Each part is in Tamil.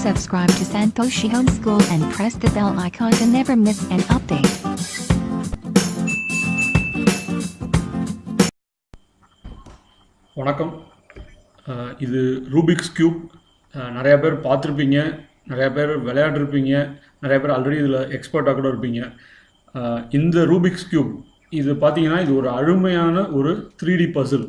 Subscribe to Santoshi Homeschool and press the bell icon to never miss an update. வணக்கம். இது ரூபிக்ஸ் கியூப். நிறையா பேர் பார்த்துருப்பீங்க, நிறையா பேர் விளையாடிருப்பீங்க, நிறையா பேர் ஆல்ரெடி இதில் எக்ஸ்பர்ட்டாக கூட இருப்பீங்க. இந்த ரூபிக்ஸ் கியூப் இது பார்த்தீங்கன்னா இது ஒரு அருமையான ஒரு 3D பசில்.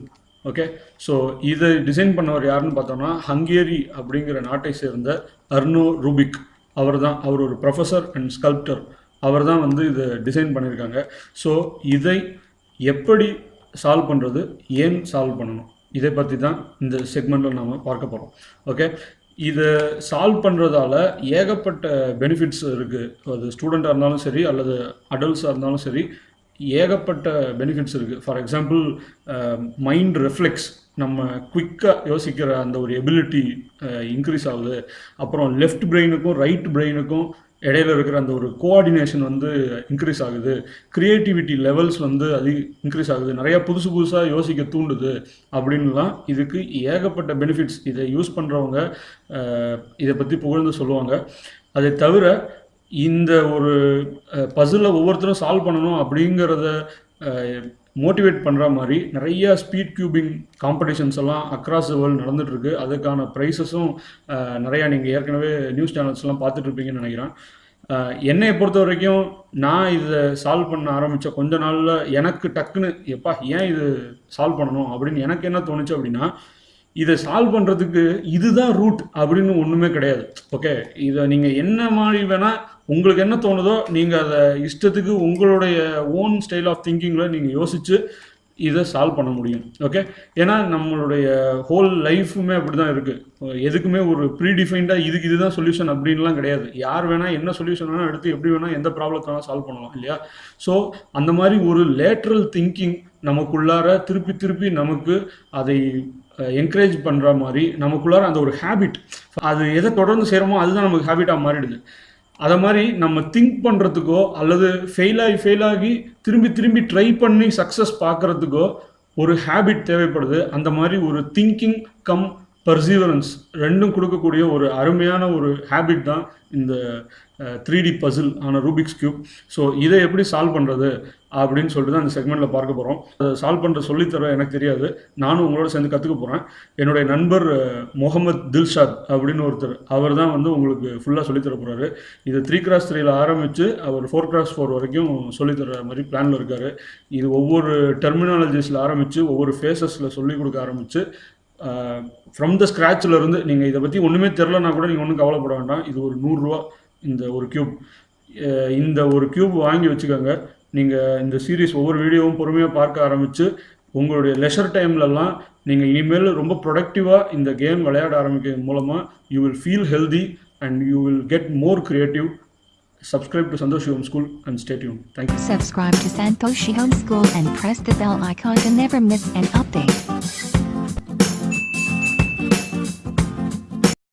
ஓகே, ஸோ இதை டிசைன் பண்ணவர் யாருன்னு பார்த்தோம்னா ஹங்கேரி அப்படிங்கிற நாட்டை சேர்ந்த அர்னோ ரூபிக். அவர் ஒரு ப்ரொஃபஸர் அண்ட் ஸ்கல்ப்டர். அவர் தான் வந்து இதை டிசைன் பண்ணியிருக்காங்க. ஸோ இதை எப்படி சால்வ் பண்ணுறது, ஏன் சால்வ் பண்ணணும், இதை பற்றி தான் இந்த செக்மெண்ட்டில் நாம் பார்க்க போகிறோம். ஓகே, இதை சால்வ் பண்ணுறதால ஏகப்பட்ட பெனிஃபிட்ஸ் இருக்குது. அது ஸ்டூடெண்ட்டாக இருந்தாலும் சரி அல்லது அடல்ட்ஸாக இருந்தாலும் சரி, ஏகப்பட்ட பெனிஃபிட்ஸ் இருக்குது. ஃபார் எக்ஸாம்பிள், மைண்ட் ரெஃப்ளெக்ஸ், நம்ம குயிக்காக யோசிக்கிற அந்த ஒரு எபிலிட்டி இன்க்ரீஸ் ஆகுது. அப்புறம் லெஃப்ட் பிரெயினுக்கும் ரைட் பிரெயினுக்கும் இடையில இருக்கிற அந்த ஒரு கோஆர்டினேஷன் வந்து இன்க்ரீஸ் ஆகுது. க்ரியேட்டிவிட்டி லெவல்ஸ் வந்து அது இன்க்ரீஸ் ஆகுது. நிறையா புதுசாக யோசிக்க தூண்டுது. அப்படின்லாம் இதுக்கு ஏகப்பட்ட பெனிஃபிட்ஸ். இதை யூஸ் பண்ணுறவங்க இதை பற்றி புகழ்ந்து சொல்லுவாங்க. அதை தவிர இந்த ஒரு பசிலை ஒவ்வொருத்தரும் சால்வ் பண்ணணும் அப்படிங்கிறத மோட்டிவேட் பண்ணுற மாதிரி நிறைய ஸ்பீட் கியூபிங் காம்படிஷன்ஸ் எல்லாம் அக்ராஸ் த வேர்ல்டு நடந்துகிட்ருக்கு. அதுக்கான ப்ரைஸஸும் நிறையா நீங்கள் ஏற்கனவே நியூஸ் சேனல்ஸ்லாம் பார்த்துட்ருப்பீங்கன்னு நினைக்கிறேன். என்னை பொறுத்த வரைக்கும் நான் இதை சால்வ் பண்ண ஆரம்பித்த கொஞ்ச நாளில் எனக்கு டக்குன்னு ஏன் இது சால்வ் பண்ணணும் அப்படின்னு எனக்கு என்ன தோணுச்சு அப்படின்னா, இதை சால்வ் பண்ணுறதுக்கு இதுதான் ரூட் அப்படின்னு ஒன்றுமே கிடையாது. ஓகே, இதை நீங்கள் என்ன மாதிரி வேணால் உங்களுக்கு என்ன தோணுதோ நீங்கள் அதை இஷ்டத்துக்கு உங்களுடைய ஓன் ஸ்டைல் ஆஃப் திங்கிங்கில் நீங்கள் யோசித்து இதை சால்வ் பண்ண முடியும். ஓகே, ஏன்னா நம்மளுடைய ஹோல் லைஃபுமே அப்படி தான் இருக்குது. எதுக்குமே ஒரு ப்ரீடிஃபைன்டாக இதுதான் சொல்யூஷன் அப்படின்லாம் கிடையாது. யார் வேணால் என்ன சொல்யூஷன் வேணால் எடுத்து எப்படி வேணால் எந்த ப்ராப்ளத்தை வேணால் சால்வ் பண்ணலாம் இல்லையா? ஸோ அந்த மாதிரி ஒரு லேட்ரல் திங்கிங் நமக்குள்ளார திருப்பி நமக்கு அதை என்கரேஜ் பண்ணுற மாதிரி நமக்குள்ளார அந்த ஒரு ஹேபிட், அது எதை தொடர்ந்து செய்கிறோமோ அதுதான் நமக்கு ஹேபிட்டாக மாறிடுது. அதை மாதிரி நம்ம திங்க் பண்ணுறதுக்கோ அல்லது ஃபெயிலாகி திரும்பி ட்ரை பண்ணி சக்ஸஸ் பார்க்குறதுக்கோ ஒரு ஹேபிட் தேவைப்படுது. அந்த மாதிரி ஒரு திங்கிங் கம் பர்சீவரன்ஸ் ரெண்டும் கொடுக்கக்கூடிய ஒரு அருமையான ஒரு ஹேபிட் தான் இந்த 3D பசில் ஆன ரூபிக்ஸ் கியூப். ஸோ இதை எப்படி சால்வ் பண்ணுறது அப்படின்னு சொல்லிட்டு தான் இந்த செக்மெண்ட்டில் பார்க்க போகிறோம். அதை சால்வ் பண்ணுற சொல்லித்தர எனக்கு தெரியாது, நானும் உங்களோட சேர்ந்து கற்றுக்க போகிறேன். என்னுடைய நண்பர் முகமது தில்ஷாத் அப்படின்னு ஒருத்தர், அவர் தான் வந்து உங்களுக்கு ஃபுல்லாக சொல்லித்தர போகிறாரு. இது 3x3 ஆரம்பித்து அவர் 4x4 வரைக்கும் சொல்லித்தர மாதிரி பிளானில் இருக்கார். இது ஒவ்வொரு டெர்மினாலஜிஸில் ஆரம்பித்து ஒவ்வொரு ஃபேஸஸில் சொல்லிக் கொடுக்க ஆரம்பித்து ஃப்ரம் த ஸ்க்ராட்சில் இருந்து நீங்கள் இதை பற்றி ஒன்றுமே தெரிலனா கூட நீங்கள் ஒன்றும் கவலைப்பட வேண்டாம். இது ஒரு 100 ரூபா இந்த ஒரு கியூப். இந்த ஒரு கியூப் வாங்கி வச்சுக்கோங்க. நீங்கள் இந்த சீரீஸ் ஒவ்வொரு வீடியோவும் பொறுமையாக பார்க்க ஆரம்பித்து உங்களுடைய லெஷர் டைம்லலாம் நீங்கள் இனிமேல் ரொம்ப ப்ரொடக்டிவாக இந்த கேம் விளையாட ஆரம்பிக்கிறது மூலமாக you will feel healthy and you will get more creative. Subscribe to Santoshi Homeschool and stay tuned. Thank you. Subscribe to Santoshi Homeschool and press the bell icon to never miss an update.